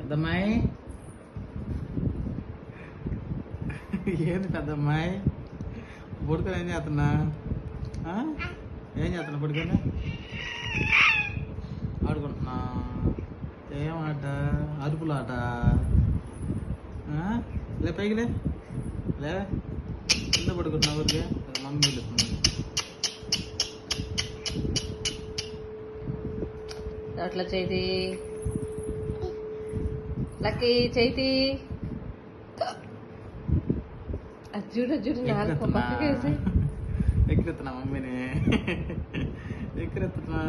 పెద్దమ్మాయి ఏంది పెద్దమ్మాయి పడుకొని ఏం చేస్తున్నా ఏం చేస్తున్నా పడుకొని ఆడుకుంటున్నా ఏమాట అరుపులాట లే పైకి లే కింద పడుకుంటున్నా ఊరికే మమ్మీ పిలుస్తుంది అట్లా చేతి లక్కీ చేతి అది చూడు నాలుగు పక్కకేసి ఎక్కిరెత్తున్నా మమ్మీని ఎక్కిరెత్తున్నా